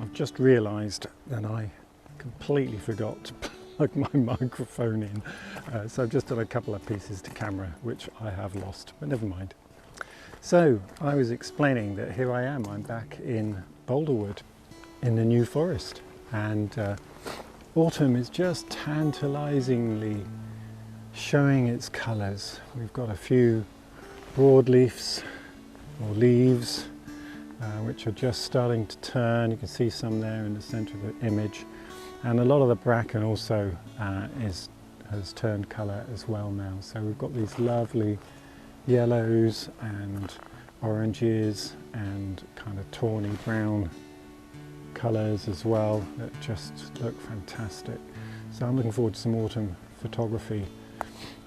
I've just realised that I completely forgot to plug my microphone in, so I've just done a couple of pieces to camera which I have lost, but never mind. So I was explaining that here I am, I'm back in Boulderwood in the New Forest, and autumn is just tantalisingly showing its colours. We've got a few broadleafs or leaves which are just starting to turn. You can see some there in the centre of the image, and a lot of the bracken also has turned colour as well now. So we've got these lovely yellows and oranges and kind of tawny brown colours as well that just look fantastic. So I'm looking forward to some autumn photography,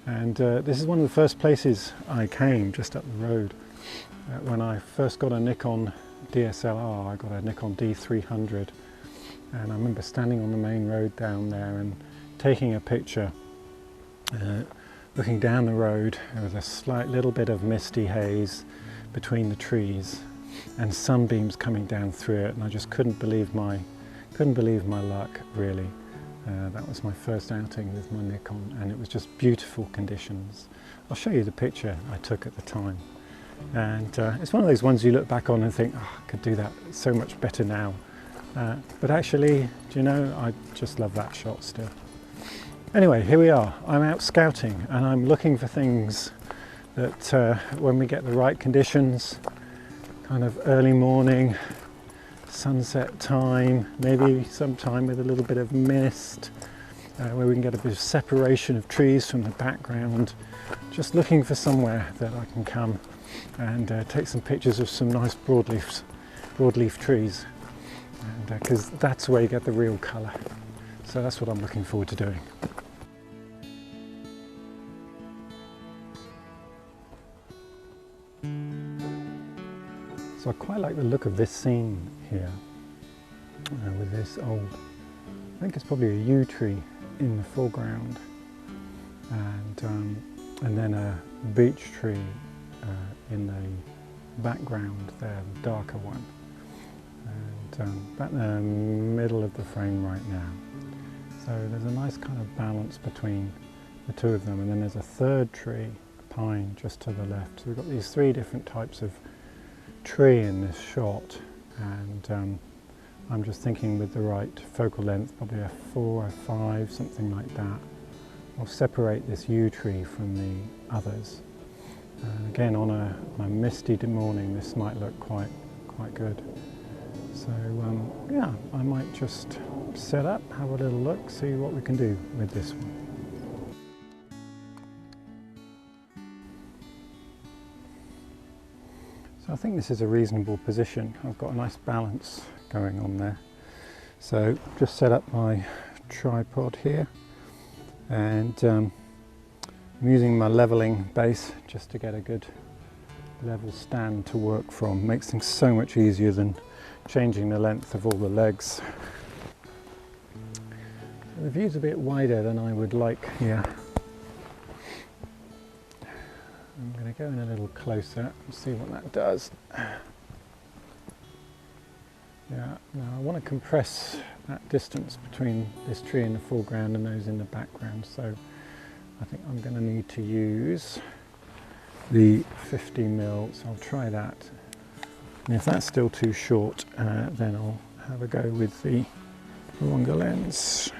and this is one of the first places I came, just up the road. When I first got a Nikon DSLR, I got a Nikon D750, and I remember standing on the main road down there and taking a picture, looking down the road. There was a slight little bit of misty haze between the trees and sunbeams coming down through it, and I just couldn't believe my luck, really. That was my first outing with my Nikon, and it was just beautiful conditions. I'll show you the picture I took at the time, and it's one of those ones you look back on and think, oh, I could do that so much better now, but actually, do you know, I just love that shot still. Anyway, here we are. I'm out scouting and I'm looking for things that when we get the right conditions, kind of early morning, sunset time, maybe sometime with a little bit of mist, where we can get a bit of separation of trees from the background. Just looking for somewhere that I can come and take some pictures of some nice broadleaf trees, because that's where you get the real colour. So that's what I'm looking forward to doing. So I quite like the look of this scene here, with this old, I think it's probably a yew tree in the foreground, and then a beech tree in the background there, the darker one, and about the middle of the frame right now. So there's a nice kind of balance between the two of them, and then there's a third tree, a pine, just to the left. So we've got these three different types of tree in this shot, and I'm just thinking with the right focal length, probably a 4 or 5, something like that, will separate this yew tree from the others. And again, on a misty morning, this might look quite good. So yeah, I might just set up, have a little look, see what we can do with this one. So I think this is a reasonable position. I've got a nice balance going on there. So just set up my tripod here, and I'm using my leveling base just to get a good level stand to work from. Makes things so much easier than changing the length of all the legs. The view's a bit wider than I would like here. I'm going to go in a little closer and see what that does. Yeah, now I want to compress that distance between this tree in the foreground and those in the background, so I think I'm going to need to use the 50mm, so I'll try that. And if that's still too short, then I'll have a go with the longer lens.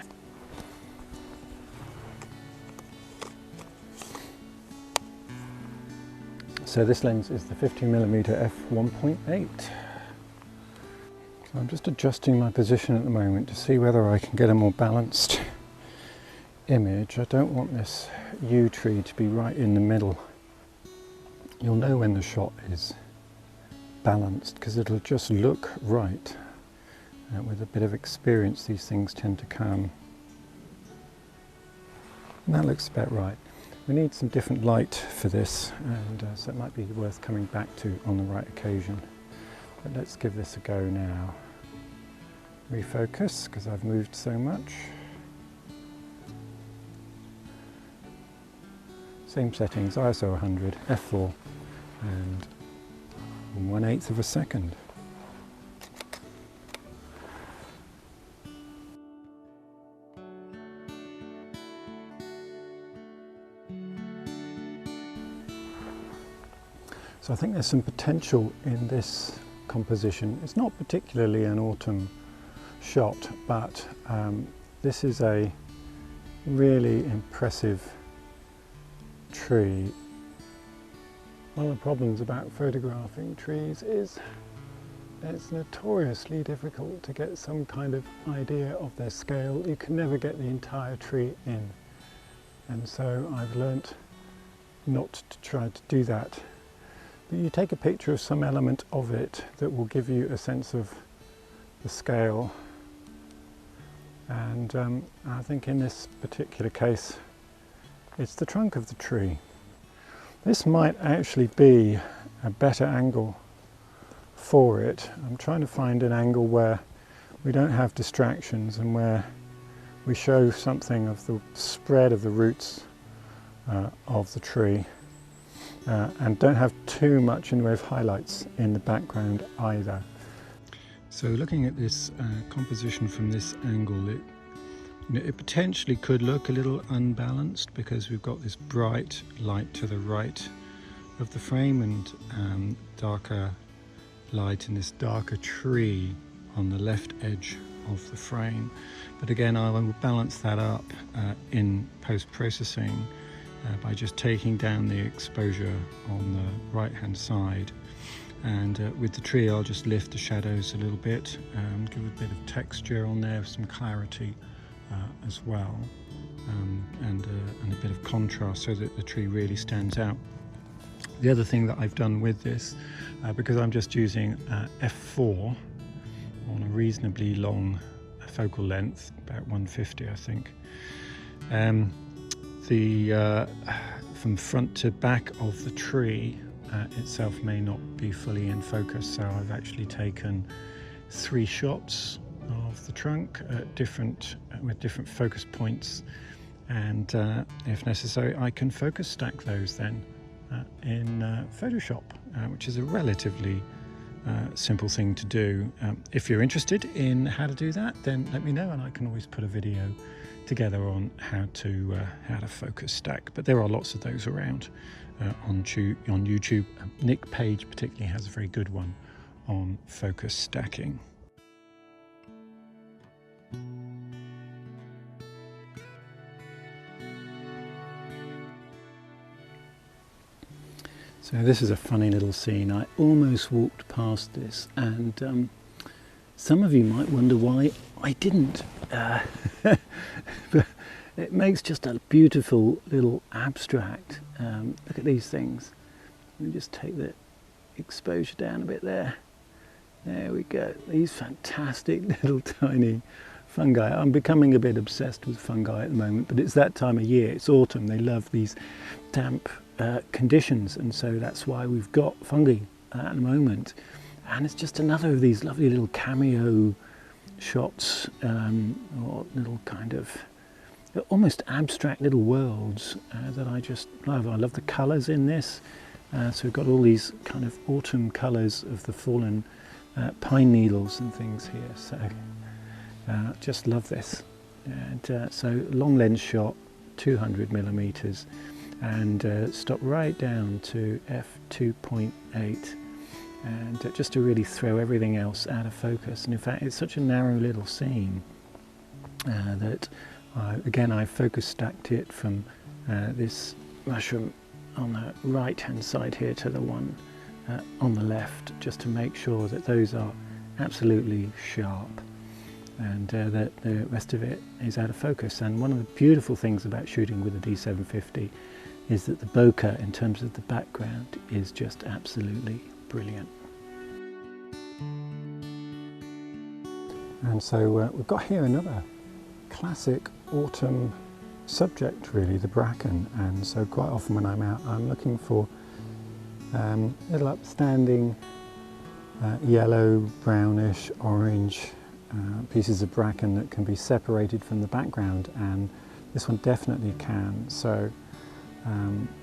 So this lens is the 50mm f1.8. So I'm just adjusting my position at the moment to see whether I can get a more balanced image. I don't want this yew tree to be right in the middle. You'll know when the shot is balanced because it'll just look right. With a bit of experience, these things tend to come. And that looks about right. We need some different light for this, and so it might be worth coming back to on the right occasion. But let's give this a go now. Refocus, because I've moved so much. Same settings, ISO 100, f4, and 1/8 of a second. So I think there's some potential in this composition. It's not particularly an autumn shot, but this is a really impressive tree. One of the problems about photographing trees is it's notoriously difficult to get some kind of idea of their scale. You can never get the entire tree in, and so I've learnt not to try to do that. But you take a picture of some element of it that will give you a sense of the scale, and I think in this particular case it's the trunk of the tree. This might actually be a better angle for it. I'm trying to find an angle where we don't have distractions and where we show something of the spread of the roots of the tree and don't have too much in the way of highlights in the background either. So looking at this composition from this angle, it potentially could look a little unbalanced because we've got this bright light to the right of the frame and darker light in this darker tree on the left edge of the frame. But again, I will balance that up in post-processing by just taking down the exposure on the right hand side, and with the tree I'll just lift the shadows a little bit, give a bit of texture on there, some clarity as well, and a bit of contrast so that the tree really stands out. The other thing that I've done with this, because I'm just using f4 on a reasonably long focal length, about 150 I think, from front to back of the tree itself may not be fully in focus, so I've actually taken 3 shots of the trunk at with different focus points, and if necessary I can focus stack those then in Photoshop, which is a relatively simple thing to do. If you're interested in how to do that, then let me know and I can always put a video together on how to focus stack. But there are lots of those around on YouTube. Nick Page particularly has a very good one on focus stacking. So this is a funny little scene. I almost walked past this, and some of you might wonder why I didn't. But it makes just a beautiful little abstract. Look at these things. Let me just take the exposure down a bit there. There we go. These fantastic little tiny fungi. I'm becoming a bit obsessed with fungi at the moment, but it's that time of year. It's autumn. They love these damp conditions, and so that's why we've got fungi at the moment. And it's just another of these lovely little cameo shots, or little kind of almost abstract little worlds that I just love. I love the colours in this. So we've got all these kind of autumn colours of the fallen pine needles and things here. So just love this. And so long lens shot, 200mm, and stop right down to f2.8, and just to really throw everything else out of focus. And in fact, it's such a narrow little scene that again I focus stacked it from this mushroom on the right hand side here to the one on the left, just to make sure that those are absolutely sharp, and that the rest of it is out of focus. And one of the beautiful things about shooting with the D750 is that the bokeh in terms of the background is just absolutely brilliant. And so we've got here another classic autumn subject, really, the bracken. And so quite often when I'm out, I'm looking for little upstanding yellow, brownish, orange pieces of bracken that can be separated from the background, and this one definitely can. So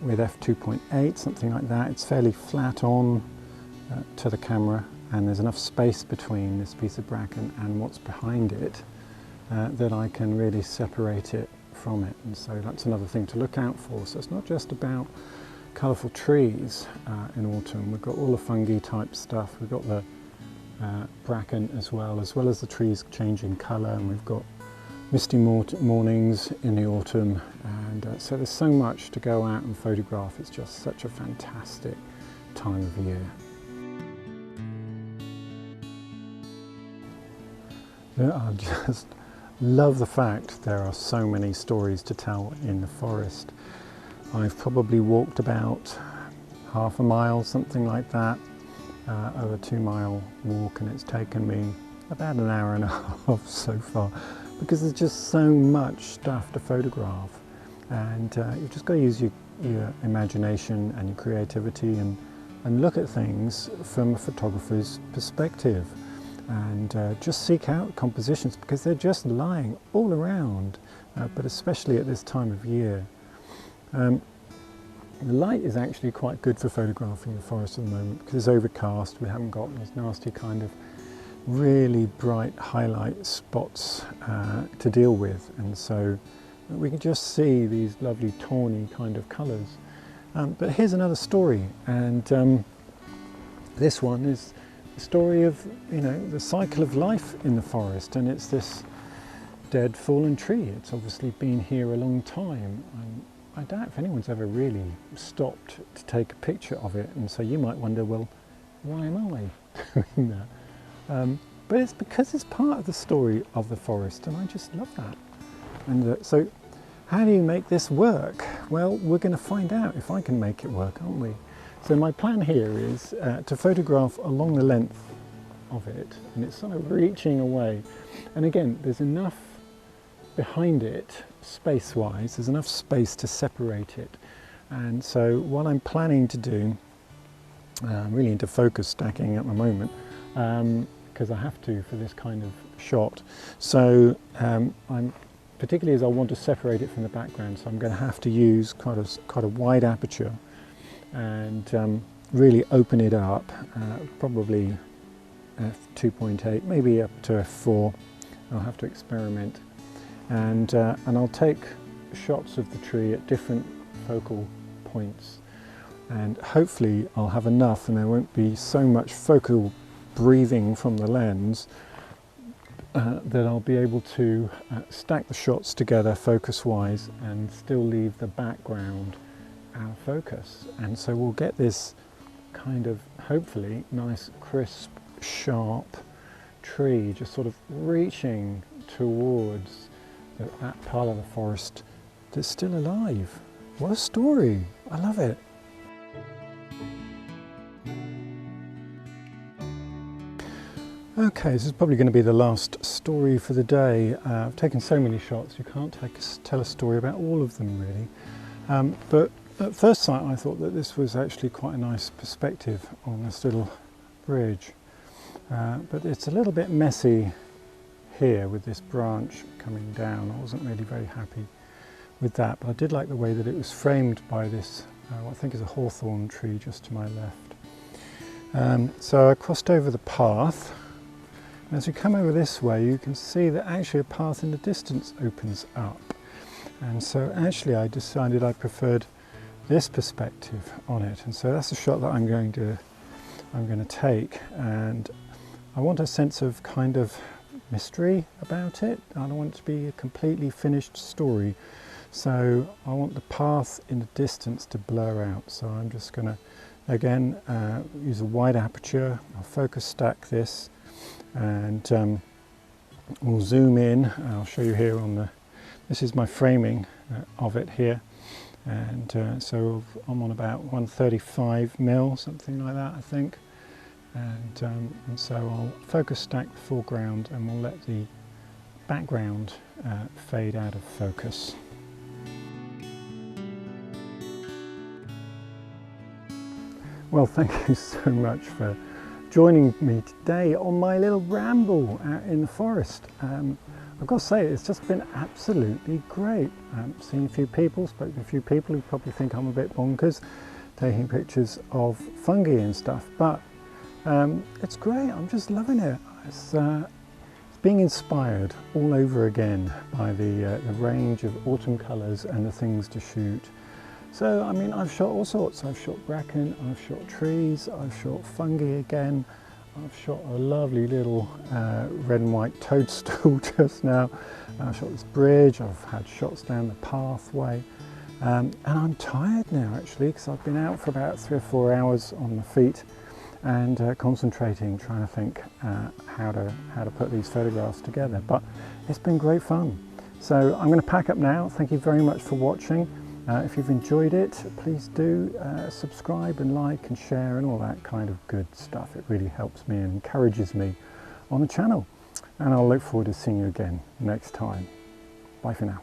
with f2.8, something like that, it's fairly flat on to the camera, and there's enough space between this piece of bracken and what's behind it that I can really separate it from it. And so that's another thing to look out for. So it's not just about colourful trees in autumn. We've got all the fungi type stuff. We've got the bracken as well as the trees changing colour, and we've got misty mornings in the autumn, and so there's so much to go out and photograph. It's just such a fantastic time of year. I just love the fact there are so many stories to tell in the forest. I've probably walked about half a mile, something like that, over a 2-mile walk, and it's taken me about an hour and a half so far, because there's just so much stuff to photograph, and you've just got to use your imagination and your creativity and look at things from a photographer's perspective, and just seek out compositions, because they're just lying all around, but especially at this time of year. The light is actually quite good for photographing the forest at the moment, because it's overcast. We haven't got these nasty kind of really bright highlight spots to deal with, and so we can just see these lovely tawny kind of colours. But here's another story, and this one is the story of, you know, the cycle of life in the forest, and it's this dead fallen tree. It's obviously been here a long time. I doubt if anyone's ever really stopped to take a picture of it, and so you might wonder, well, why am I doing that? But it's because it's part of the story of the forest, and I just love that. And so how do you make this work? Well, we're going to find out if I can make it work, aren't we? So my plan here is to photograph along the length of it, and it's sort of reaching away. And again, there's enough behind it, space-wise, there's enough space to separate it. And so what I'm planning to do, I'm really into focus stacking at the moment, because I have to for this kind of shot. So I'm particularly as I want to separate it from the background, so I'm going to have to use quite a wide aperture and really open it up, probably f2.8, maybe up to f4. I'll have to experiment, and I'll take shots of the tree at different focal points, and hopefully I'll have enough and there won't be so much focal breathing from the lens that I'll be able to stack the shots together focus wise and still leave the background out of focus. And so we'll get this kind of hopefully nice crisp sharp tree just sort of reaching towards that part of the forest that's still alive. What a story! I love it. Okay, this is probably going to be the last story for the day. I've taken so many shots, you can't tell a story about all of them really. But at first sight I thought that this was actually quite a nice perspective on this little bridge. But it's a little bit messy here with this branch coming down. I wasn't really very happy with that, but I did like the way that it was framed by this, what I think is a hawthorn tree just to my left. So I crossed over the path. As we come over this way, you can see that actually a path in the distance opens up. And so actually I decided I preferred this perspective on it. And so that's a shot that I'm going to take, and I want a sense of kind of mystery about it. I don't want it to be a completely finished story. So I want the path in the distance to blur out. So I'm just going to, again, use a wide aperture. I'll focus stack this, and we'll zoom in. I'll show you here on the, this is my framing of it here. And so I'm on about 135mm, something like that, I think. And so I'll focus stack the foreground, and we'll let the background fade out of focus. Well, thank you so much for joining me today on my little ramble out in the forest. I've got to say, it's just been absolutely great. Seen a few people, spoken to a few people who probably think I'm a bit bonkers taking pictures of fungi and stuff, but it's great. I'm just loving it. It's being inspired all over again by the range of autumn colours and the things to shoot. So, I mean, I've shot all sorts. I've shot bracken, I've shot trees, I've shot fungi again. I've shot a lovely little red and white toadstool just now. I've shot this bridge, I've had shots down the pathway. And I'm tired now actually, because I've been out for about 3 or 4 hours on my feet and concentrating, trying to think how to put these photographs together. But it's been great fun. So I'm going to pack up now. Thank you very much for watching. If you've enjoyed it, please do subscribe and like and share and all that kind of good stuff. It really helps me and encourages me on the channel. And I'll look forward to seeing you again next time. Bye for now.